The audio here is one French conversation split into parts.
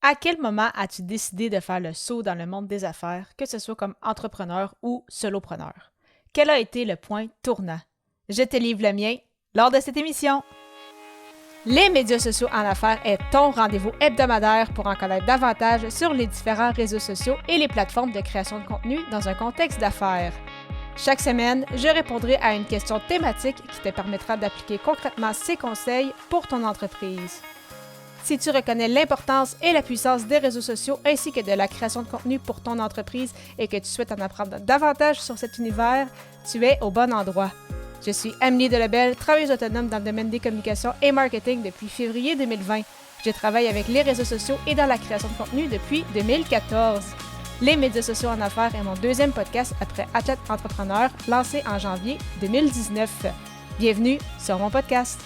À quel moment as-tu décidé de faire le saut dans le monde des affaires, que ce soit comme entrepreneur ou solopreneur? Quel a été le point tournant? Je te livre le mien lors de cette émission. Les médias sociaux en affaires est ton rendez-vous hebdomadaire pour en connaître davantage sur les différents réseaux sociaux et les plateformes de création de contenu dans un contexte d'affaires. Chaque semaine, je répondrai à une question thématique qui te permettra d'appliquer concrètement ces conseils pour ton entreprise. Si tu reconnais l'importance et la puissance des réseaux sociaux ainsi que de la création de contenu pour ton entreprise et que tu souhaites en apprendre davantage sur cet univers, tu es au bon endroit. Je suis Amélie Delebel, travailleuse autonome dans le domaine des communications et marketing depuis février 2020. Je travaille avec les réseaux sociaux et dans la création de contenu depuis 2014. Les médias sociaux en affaires est mon deuxième podcast après Athlète Entrepreneur, lancé en janvier 2019. Bienvenue sur mon podcast.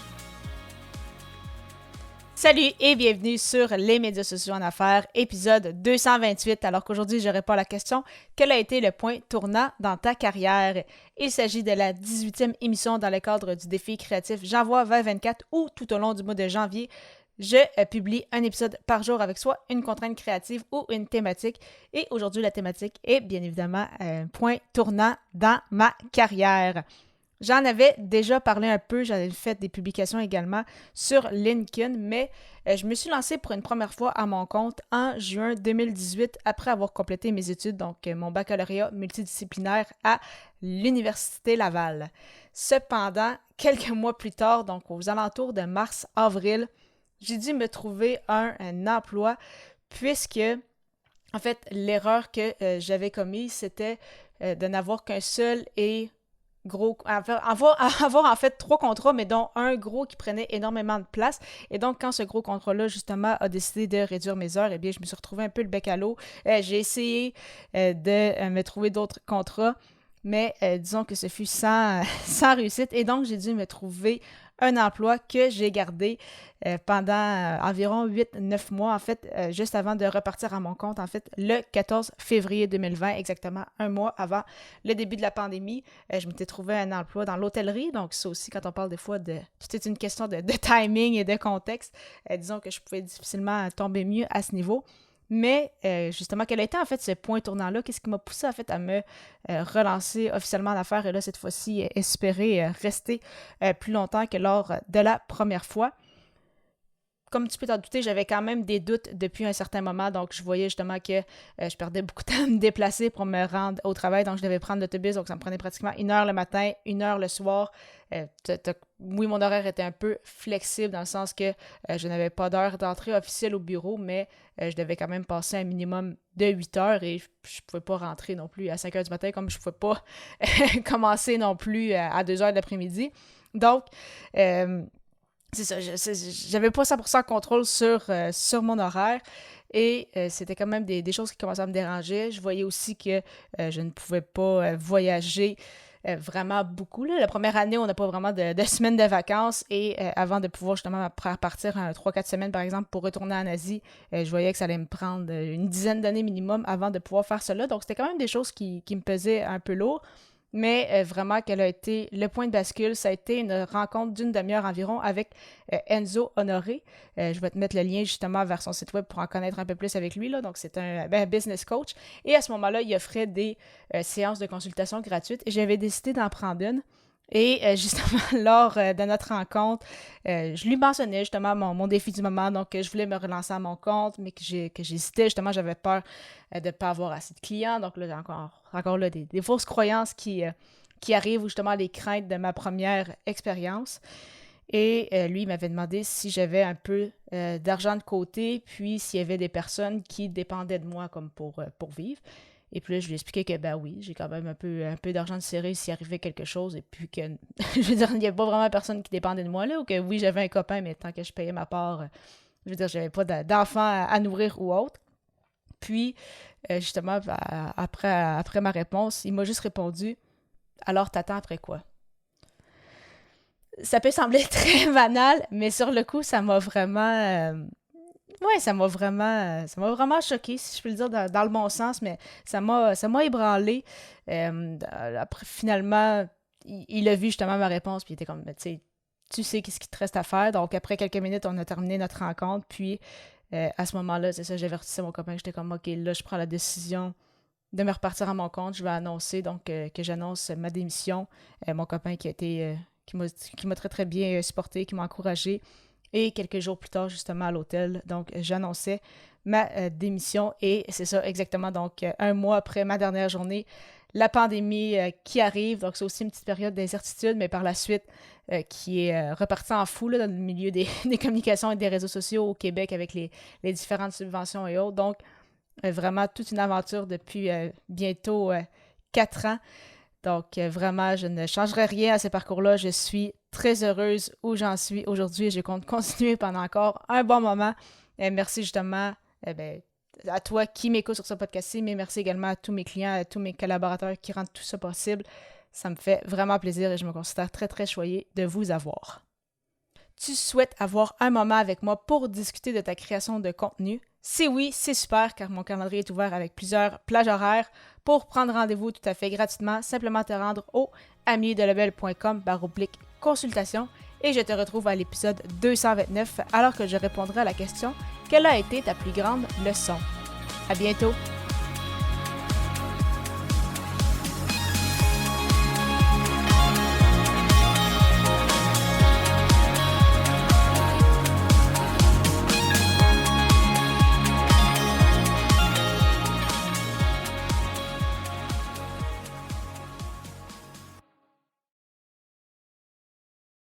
Salut et bienvenue sur les médias sociaux en affaires, épisode 228. Alors qu'aujourd'hui, je réponds à la question « Quel a été le point tournant dans ta carrière? » Il s'agit de la 18e émission dans le cadre du défi créatif J'envoie 2024 où tout au long du mois de janvier, je publie un épisode par jour avec soit une contrainte créative ou une thématique. Et aujourd'hui, la thématique est bien évidemment un point tournant dans ma carrière. J'en avais déjà parlé un peu, j'avais fait des publications également sur LinkedIn, mais je me suis lancée pour une première fois à mon compte en juin 2018 après avoir complété mes études, donc mon baccalauréat multidisciplinaire à l'Université Laval. Cependant, quelques mois plus tard, donc aux alentours de mars-avril, j'ai dû me trouver un emploi puisque, en fait, l'erreur que j'avais commise, c'était de n'avoir qu'un seul et avoir en fait 3 contrats, mais dont un gros qui prenait énormément de place. Et donc, quand ce gros contrat-là, justement, a décidé de réduire mes heures, eh bien, je me suis retrouvée un peu le bec à l'eau. J'ai essayé de me trouver d'autres contrats, mais disons que ce fut sans réussite. Et donc, j'ai dû me trouver un emploi que j'ai gardé pendant environ 8-9 mois, en fait, juste avant de repartir à mon compte, en fait, le 14 février 2020, exactement un mois avant le début de la pandémie. Je m'étais trouvé un emploi dans l'hôtellerie, donc ça aussi, quand on parle des fois de... Tout est une question de timing et de contexte. Disons que je pouvais difficilement tomber mieux à ce niveau. Mais justement, quel a été en fait ce point tournant-là? Qu'est-ce qui m'a poussé en fait à me relancer officiellement en affaires et là, cette fois-ci, espérer rester plus longtemps que lors de la première fois? Comme tu peux t'en douter, j'avais quand même des doutes depuis un certain moment, donc je voyais justement que je perdais beaucoup de temps à me déplacer pour me rendre au travail, donc je devais prendre l'autobus, donc ça me prenait pratiquement 1 heure le matin, 1 heure le soir. Oui, mon horaire était un peu flexible dans le sens que je n'avais pas d'heure d'entrée officielle au bureau, mais je devais quand même passer un minimum de 8 heures et je ne pouvais pas rentrer non plus à 5 heures du matin comme je ne pouvais pas commencer non plus à 2 heures de l'après-midi. Donc, c'est ça, j'avais pas 100% contrôle sur mon horaire et c'était quand même des choses qui commençaient à me déranger. Je voyais aussi que je ne pouvais pas voyager vraiment beaucoup. Là. La première année, on n'a pas vraiment de semaines de vacances et avant de pouvoir justement partir en 3-4 semaines, par exemple, pour retourner en Asie, je voyais que ça allait me prendre une dizaine d'années minimum avant de pouvoir faire cela. Donc, c'était quand même des choses qui me pesaient un peu lourd. Mais vraiment, quel a été le point de bascule? Ça a été une rencontre d'une demi-heure environ avec Enzo Honoré. Je vais te mettre le lien justement vers son site web pour en connaître un peu plus avec lui. Là. Donc, c'est un business coach. Et à ce moment-là, il offrait des séances de consultation gratuites et j'avais décidé d'en prendre une. Et justement, lors de notre rencontre, je lui mentionnais justement mon défi du moment, donc je voulais me relancer à mon compte, mais que j'hésitais, justement, j'avais peur de ne pas avoir assez de clients, donc là, encore là, des fausses croyances qui arrivent, ou justement les craintes de ma première expérience. Et lui, il m'avait demandé si j'avais un peu d'argent de côté, puis s'il y avait des personnes qui dépendaient de moi comme pour vivre. Et puis là, je lui ai expliqué que, ben oui, j'ai quand même un peu d'argent de serré s'il arrivait quelque chose. Et puis que, je veux dire, il n'y avait pas vraiment personne qui dépendait de moi, là. Ou que oui, j'avais un copain, mais tant que je payais ma part, je veux dire, j'avais pas d'enfants à nourrir ou autre. Puis, justement, après ma réponse, il m'a juste répondu, alors t'attends après quoi? Ça peut sembler très banal, mais sur le coup, ça m'a vraiment... ouais, ça m'a vraiment choqué, si je peux le dire dans le bon sens, mais ça m'a ébranlé. Après, finalement, il a vu justement ma réponse, puis il était comme, tu sais qu'est-ce qui te reste à faire. Donc, après quelques minutes, on a terminé notre rencontre, puis À ce moment-là, c'est ça, j'avertissais mon copain, j'étais comme, OK, là, je prends la décision de me repartir à mon compte. Je vais annoncer, donc, que j'annonce ma démission. Mon copain qui m'a très, très bien supporté, qui m'a encouragé. Et quelques jours plus tard, justement, à l'hôtel, donc, j'annonçais ma démission. Et c'est ça, exactement. Donc, un mois après ma dernière journée, la pandémie qui arrive. Donc, c'est aussi une petite période d'incertitude, mais par la suite, qui est repartie en fou là, dans le milieu des communications et des réseaux sociaux au Québec avec les différentes subventions et autres. Donc, vraiment toute une aventure depuis bientôt 4 ans. Donc, vraiment, je ne changerai rien à ce parcours-là. Je suis très heureuse où j'en suis aujourd'hui et je compte continuer pendant encore un bon moment. Merci justement à toi qui m'écoute sur ce podcast-ci, mais merci également à tous mes clients, à tous mes collaborateurs qui rendent tout ça possible. Ça me fait vraiment plaisir et je me considère très, très choyée de vous avoir. Tu souhaites avoir un moment avec moi pour discuter de ta création de contenu? Si oui, c'est super car mon calendrier est ouvert avec plusieurs plages horaires. Pour prendre rendez-vous tout à fait gratuitement, simplement te rendre au amiedelebel.com/consultation et je te retrouve à l'épisode 229 alors que je répondrai à la question: quelle a été ta plus grande leçon? À bientôt!